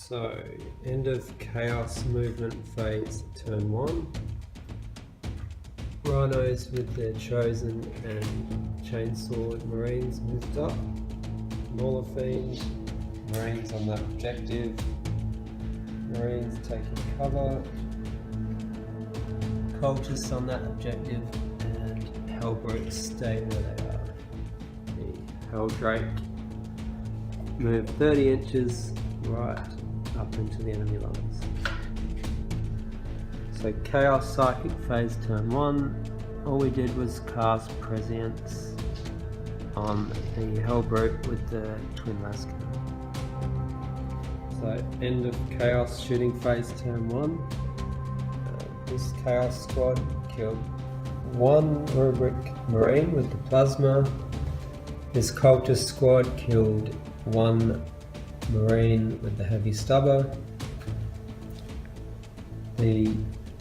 So, end of chaos movement phase, turn 1. Rhinos with their chosen and chainsword marines moved up. Mauler Fiend, marines on that objective. Marines taking cover. Cultists on that objective, and Hellbrutes stay where they are. The Helldrake move 30 inches right up into the enemy lines. So Chaos Psychic phase turn 1, all we did was cast Prescience on the Hellbrute with the Twin Lascar. So end of Chaos shooting phase turn 1. This Chaos squad killed one Rubric Marine with the Plasma. This Cultist squad killed one Marine with the Heavy Stubber. The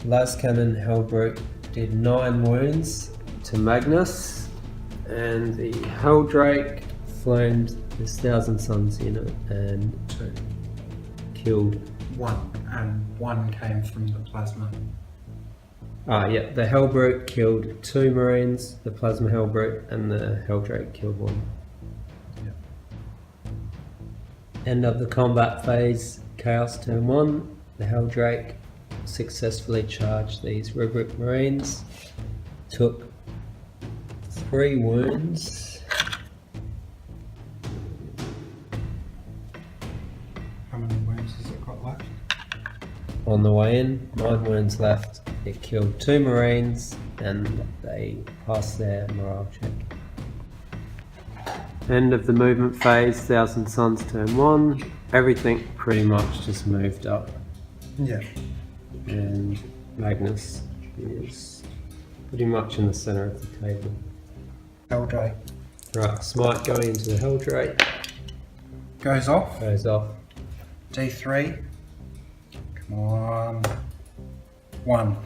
Lascannon Hellbrute did 9 wounds to Magnus, and the Helldrake flamed this Thousand Suns unit and killed one, and one came from the Plasma. Yeah, the Hellbrute killed 2 Marines, the Plasma Hellbrute, and the Helldrake killed 1. Yep. End of the combat phase, Chaos turn 1, the Helldrake successfully charged these Rubric Marines, took 3 wounds. How many wounds has it got left? On the way in, 9 wounds left. It killed 2 Marines and they passed their morale check. End of the movement phase, Thousand Suns turn 1. Everything pretty much just moved up. Yeah. And Magnus is pretty much in the center of the table. Helldrake Right, smite going into the Helldrake. goes off. Goes off. D3. Come on. 1.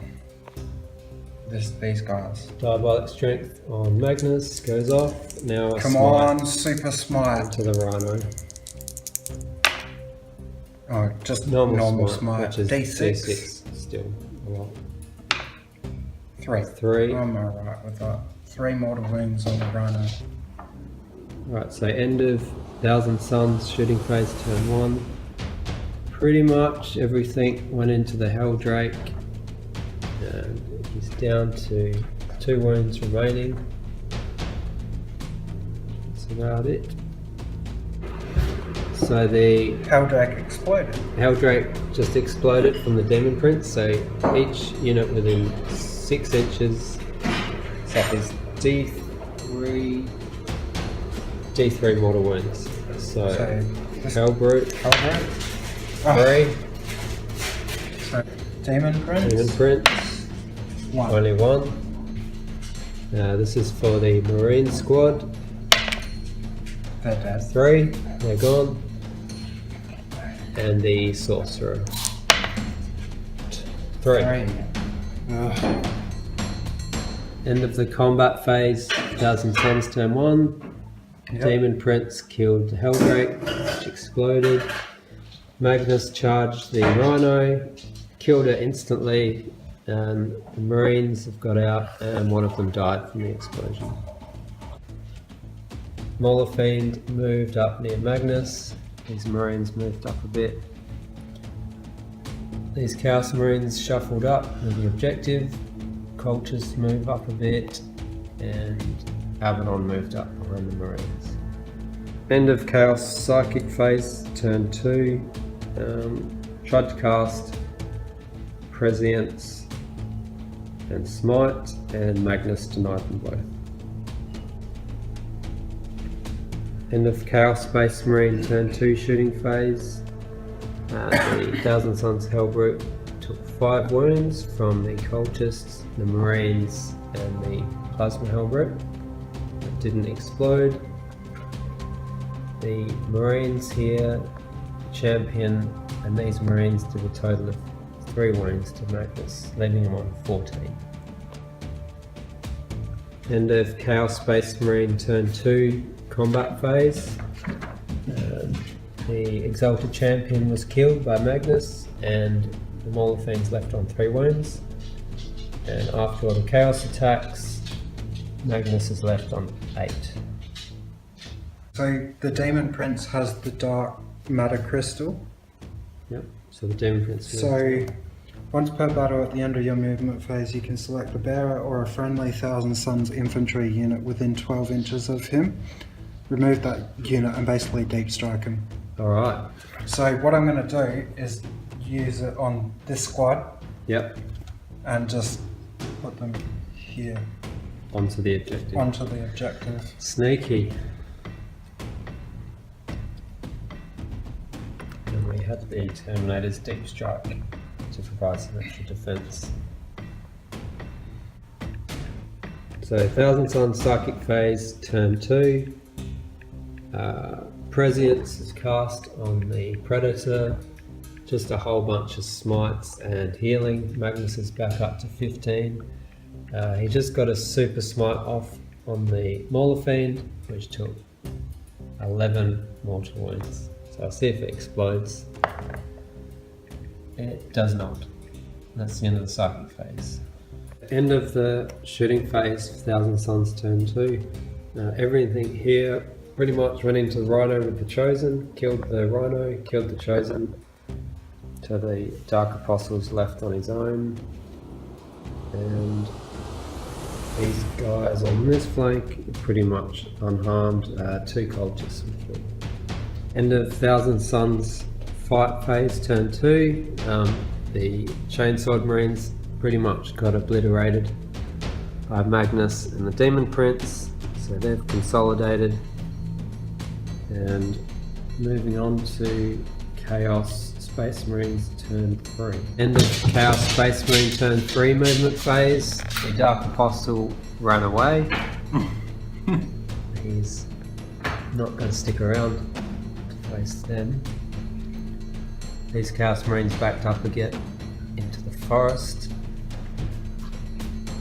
These guys. Diabolic strength on Magnus goes off. Now a Come smite on, super smite. to the Rhino. Oh, just Normal smite. which is D6. D6 still a lot. 3. 3. I'm alright with that. 3 mortal wounds on the Rhino. Right, so end of Thousand Suns shooting phase turn 1. Pretty much everything went into the Helldrake. And he's down to 2 wounds remaining. That's about it. So the Helldrake exploded. Helldrake just exploded from the Demon Prince, so each unit within 6 inches suffers D3 mortal wounds. So this Hellbrute, Helldrake. 3, So Demon Prince. Demon Prince, 1. only 1. This is for the Marine squad. They're dead. 3, they're gone. And the Sorcerer. 3. Ugh. End of the combat phase, Thousand Suns turn 1. Yep. Demon Prince killed the Helldrake, which exploded. Magnus charged the Rhino, killed it instantly, and the Marines have got out, and one of them died from the explosion. Mauler Fiend moved up near Magnus. These Marines moved up a bit. These Chaos Marines shuffled up with the objective. Cultists move up a bit, and Abaddon moved up behind the Marines. End of Chaos Psychic phase, turn 2. Tried to cast Prescience and Smite, and Magnus denied them both. End of Chaos Space Marine turn 2 shooting phase. The Thousand Suns Hellbrute took 5 wounds from the Cultists, the Marines, and the Plasma Hellbrute. It didn't explode. The Marines here, Champion, and these Marines did a total of 3 wounds to Magnus, leaving him on 14. End of Chaos Space Marine turn 2 combat phase. The Exalted Champion was killed by Magnus, and the Maulerfiend's left on 3 wounds. And after all the Chaos attacks, Magnus is left on 8. So the Demon Prince has the Dark Matter Crystal. Yep, so the Demon Prince. So once per battle at the end of your movement phase, you can select a bearer or a friendly Thousand Suns infantry unit within 12 inches of him. Remove that unit and basically deep strike him. Alright. So what I'm going to do is use it on this squad. Yep. And just put them here. Onto the objective. Onto the objective. Sneaky. And we have the Terminator's Deep Strike to provide some extra defense. So Thousand Suns Psychic Phase, turn 2. Prescience is cast on the Predator. Just a whole bunch of smites and healing. Magnus is back up to 15. He just got a super smite off on the Maulerfiend, which took 11 mortal wounds. So I'll see if it explodes. It does not. That's the end of the Psychic Phase. End of the shooting phase, Thousand Suns turn 2. Everything here pretty much went into the Rhino with the Chosen, killed the Rhino, killed the Chosen. So the Dark Apostle's left on his own. And these guys on this flank are pretty much unharmed. 2 cultists were killed. End of Thousand Suns fight phase, turn 2. The Chainsword Marines pretty much got obliterated by Magnus and the Demon Prince, so they've consolidated. And moving on to Chaos Space Marines turn 3. End of Chaos Space Marine turn 3 movement phase. The Dark Apostle ran away. He's not going to stick around to face them. These Chaos Marines backed up again into the forest.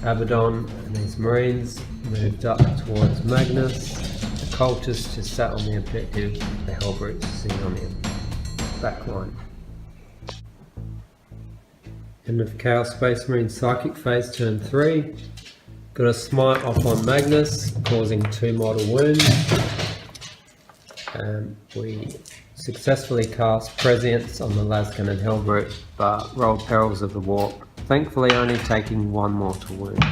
Abaddon and these Marines moved up towards Magnus. The cultists just sat on the objective. The Hellbrutes sitting on the back line. End of Chaos Space Marine Psychic Phase turn 3. Got a smite off on Magnus, causing 2 mortal wounds. And we successfully cast Prescience on the Laskin and Hellbrute, but rolled Perils of the Warp, thankfully only taking 1 mortal wound.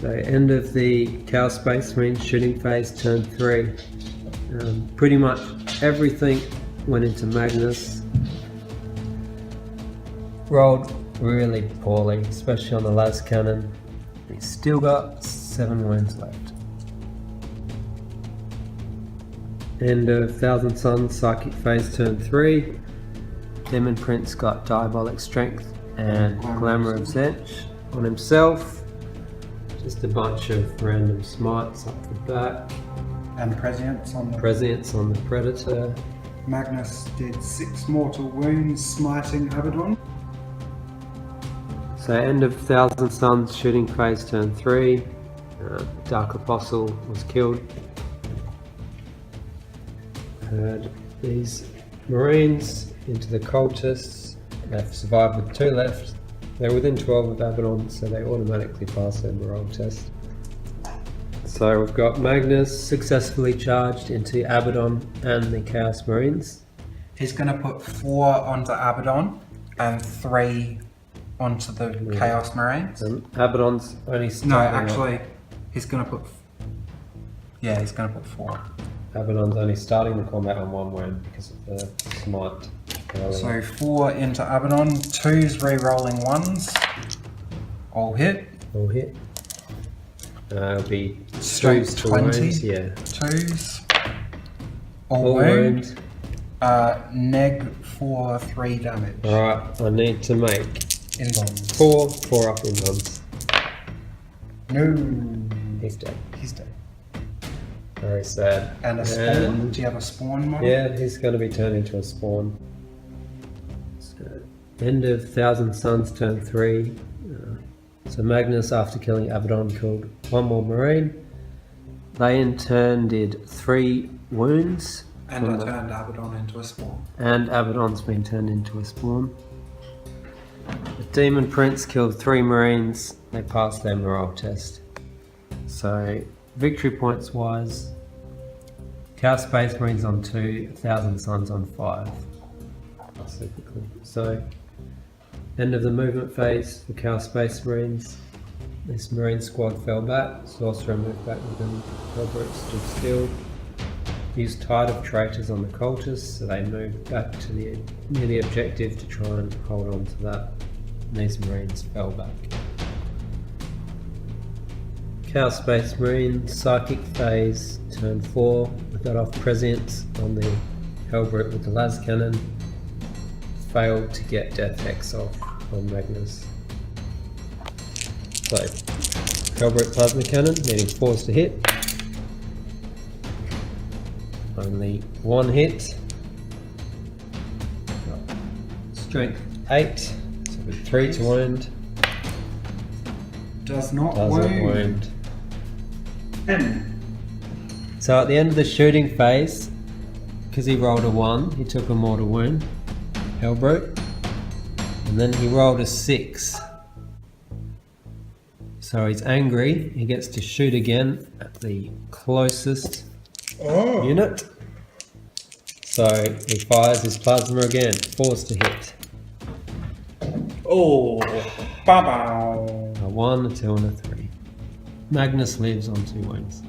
So end of the Chaos Space Marine shooting phase turn 3. Pretty much everything went into Magnus. Rolled really poorly, especially on the las cannon. He's still got 7 wounds left. End of Thousand Suns Psychic Phase turn 3. Demon Prince got Diabolic Strength and Glamour of Zench on himself. Just a bunch of random smites up the back. And Prescience on the Predator. Magnus did 6 mortal wounds, smiting Abaddon. So end of Thousand Suns shooting phase turn 3. Dark Apostle was killed. These Marines into the cultists. They've survived with 2 left. They're within 12 of Abaddon, so they automatically pass their morale test. So we've got Magnus successfully charged into Abaddon and the Chaos Marines. He's going to put 4 onto Abaddon and 3 onto the Chaos Marines. Abaddon's only starting. No, actually, he's going to put. Yeah, he's going to put 4. Abaddon's only starting the combat on 1 wound because of the smite. So 4 into Abaddon, 2's re-rolling 1s. All hit. All hit. It'll be Strength 20. Wounds, yeah. 2's. All wound. Neg for 3 damage. Alright, I need to make Inbombs. 4 up inbombs. No. He's dead. He's dead. Very sad. And a spawn? Do you have a spawn model? Yeah, he's going to be turned into a spawn. So, end of Thousand Suns turn 3. So Magnus, after killing Abaddon, killed 1 more Marine. They in turn did 3 wounds. And I turned Abaddon into a spawn. And Abaddon's been turned into a spawn. The Demon Prince killed 3 Marines. They passed their morale test. So, victory points wise, Chaos Space Marines on 2, 1,000 Suns on 5. Specifically. So, end of the movement phase for Chaos Space Marines. This Marine squad fell back. Sorcerer moved back with them. Hellbrute stood still. Used Tide of Traitors on the cultists, so they moved back to near the objective to try and hold on to that. And these Marines fell back. Chaos Space Marine, Psychic Phase, turn 4. We got off Prescience on the Hellbrute with the Las Cannon. Failed to get Death Hex off on Magnus. So, Hellbrute Plasma Cannon, needing 4s to hit. Only 1 hit. Strength 8, so with 3 to wound. Doesn't wound. 10. So at the end of the shooting phase, because he rolled a 1, he took a mortal wound, Hellbrute, and then he rolled a 6. So he's angry, he gets to shoot again at the closest unit. So he fires his plasma again, 4s to hit. Oh, ba-bow. A 1, a 2 and a 3. Magnus lives on 2 wounds.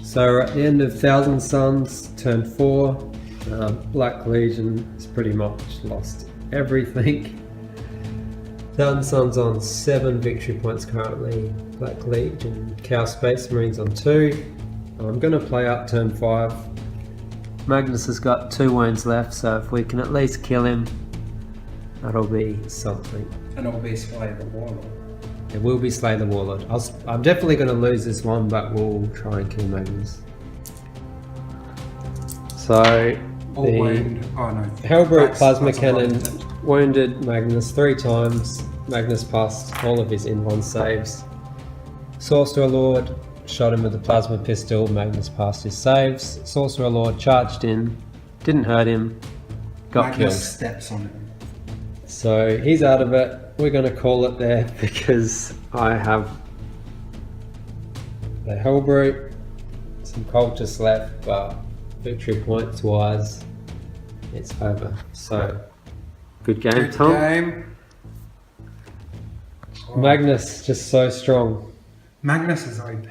So at the end of 1,000 Suns, turn 4, Black Legion has pretty much lost everything. 1,000 Suns on 7 victory points currently. Black Legion, Chaos Space Marines on 2. I'm going to play up turn 5. Magnus has got 2 wounds left, so if we can at least kill him, that'll be something. And it'll be Slay the Warlord. It will be Slay the Warlord. I'm definitely going to lose this one, but we'll try and kill Magnus. So, Hellbrute Plasma Cannon wounded Magnus 3 times. Magnus passed all of his in-1 saves. Sorcerer Lord shot him with a plasma pistol. Magnus passed his saves. Sorcerer Lord charged in, didn't hurt him, got Magnus killed. Steps on him. So he's out of it. We're going to call it there because I have the Hellbrute, some cultists left, but victory points wise, it's over. So, good game, Good Tom. game. Magnus, just so strong. Magnus is OP.